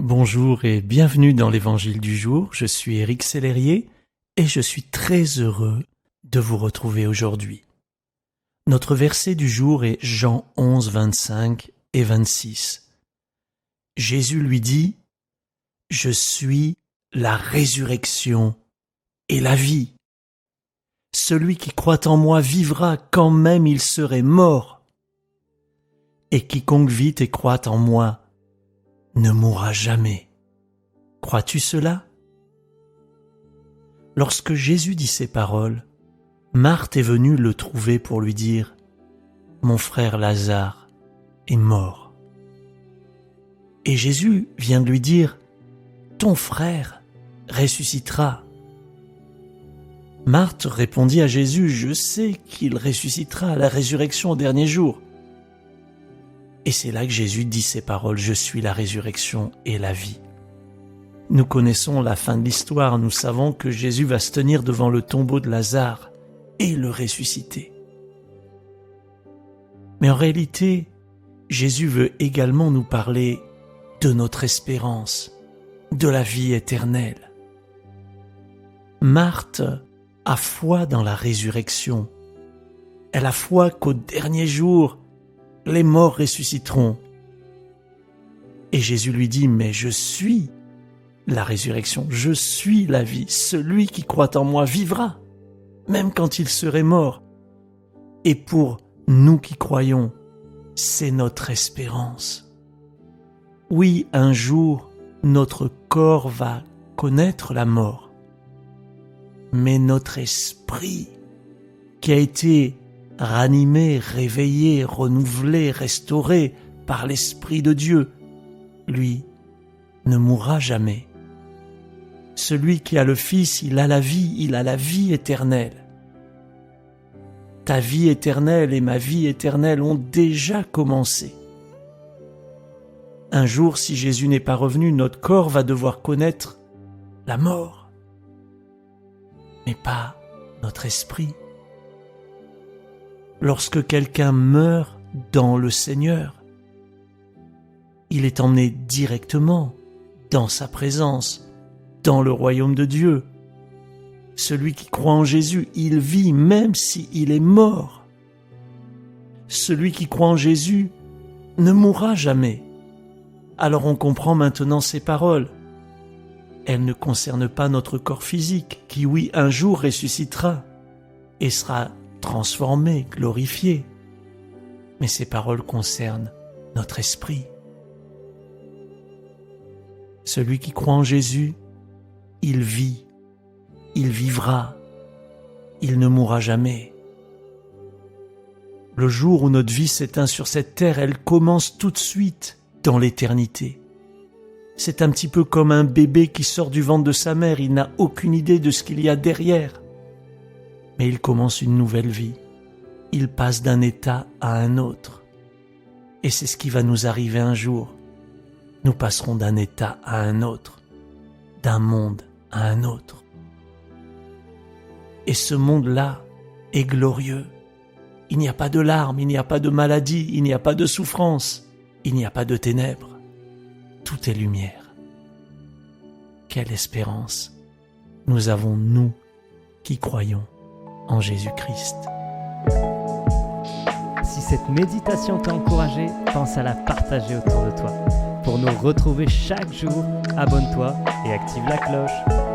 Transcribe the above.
Bonjour et bienvenue dans l'Évangile du jour, je suis Éric Sellerier et je suis très heureux de vous retrouver aujourd'hui. Notre verset du jour est Jean 11, 25 et 26. Jésus lui dit « Je suis la résurrection et la vie. Celui qui croit en moi vivra quand même il serait mort. Et quiconque vit et croit en moi ne mourra jamais. » Crois-tu cela? Lorsque Jésus dit ces paroles, Marthe est venue le trouver pour lui dire « Mon frère Lazare est mort. » Et Jésus vient de lui dire « Ton frère ressuscitera. » Marthe répondit à Jésus « Je sais qu'il ressuscitera à la résurrection au dernier jour. » Et c'est là que Jésus dit ces paroles « Je suis la résurrection et la vie. » Nous connaissons la fin de l'histoire, nous savons que Jésus va se tenir devant le tombeau de Lazare et le ressusciter. Mais en réalité, Jésus veut également nous parler de notre espérance, de la vie éternelle. Marthe a foi dans la résurrection. Elle a foi qu'au dernier jour, les morts ressusciteront. Et Jésus lui dit « Mais je suis la résurrection, je suis la vie. Celui qui croit en moi vivra, même quand il serait mort. » Et pour nous qui croyons, c'est notre espérance. Oui, un jour, notre corps va connaître la mort. Mais notre esprit, qui a été ranimé, réveillé, renouvelé, restauré par l'Esprit de Dieu, lui, ne mourra jamais. Celui qui a le Fils, il a la vie éternelle. Ta vie éternelle et ma vie éternelle ont déjà commencé. Un jour, si Jésus n'est pas revenu, notre corps va devoir connaître la mort, mais pas notre esprit. Lorsque quelqu'un meurt dans le Seigneur, il est emmené directement dans sa présence, dans le royaume de Dieu. Celui qui croit en Jésus, il vit même s'il est mort. Celui qui croit en Jésus ne mourra jamais. Alors on comprend maintenant ces paroles. Elles ne concernent pas notre corps physique, qui oui, un jour ressuscitera et sera transformé, glorifié. Mais ces paroles concernent notre esprit. Celui qui croit en Jésus, il vit, il vivra, il ne mourra jamais. Le jour où notre vie s'éteint sur cette terre, elle commence tout de suite dans l'éternité. C'est un petit peu comme un bébé qui sort du ventre de sa mère, il n'a aucune idée de ce qu'il y a derrière. Mais il commence une nouvelle vie. Il passe d'un état à un autre. Et c'est ce qui va nous arriver un jour. Nous passerons d'un état à un autre, d'un monde à un autre. Et ce monde-là est glorieux. Il n'y a pas de larmes, il n'y a pas de maladie, il n'y a pas de souffrance, il n'y a pas de ténèbres. Tout est lumière. Quelle espérance nous avons, nous, qui croyons en Jésus-Christ. Si cette méditation t'a encouragé, pense à la partager autour de toi. Pour nous retrouver chaque jour, abonne-toi et active la cloche.